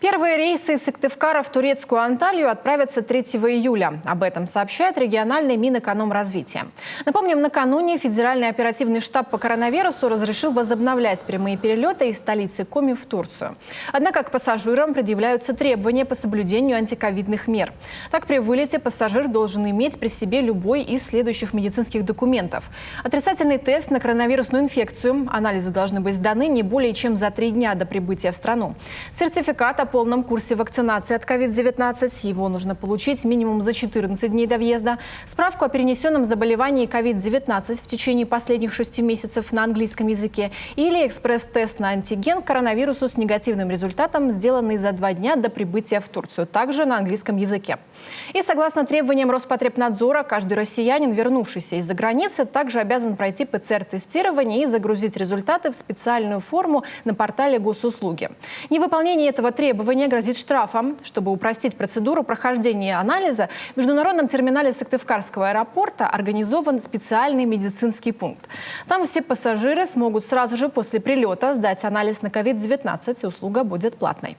Первые рейсы из Сыктывкара в турецкую Анталию отправятся 3 июля. Об этом сообщает региональный Минэкономразвития. Напомним, накануне Федеральный оперативный штаб по коронавирусу разрешил возобновлять прямые перелеты из столицы Коми в Турцию. Однако к пассажирам предъявляются требования по соблюдению антиковидных мер. Так, при вылете пассажир должен иметь при себе любой из следующих медицинских документов: отрицательный тест на коронавирусную инфекцию, анализы должны быть сданы не более чем за 3 дня до прибытия в страну, сертификат о полном курсе вакцинации от COVID-19, его нужно получить минимум за 14 дней до въезда, справку о перенесенном заболевании COVID-19 в течение последних 6 месяцев на английском языке или экспресс-тест на антиген к коронавирусу с негативным результатом, сделанный за 2 дня до прибытия в Турцию, также на английском языке. И согласно требованиям Роспотребнадзора, каждый россиянин, вернувшийся из-за границы, также обязан пройти ПЦР-тестирование и загрузить результаты в специальную форму на портале госуслуги. Невыполнение этого требования грозит штрафом. Чтобы упростить процедуру прохождения анализа, в международном терминале Сыктывкарского аэропорта организован специальный медицинский пункт. Там все пассажиры смогут сразу же после прилета сдать анализ на COVID-19, и услуга будет платной.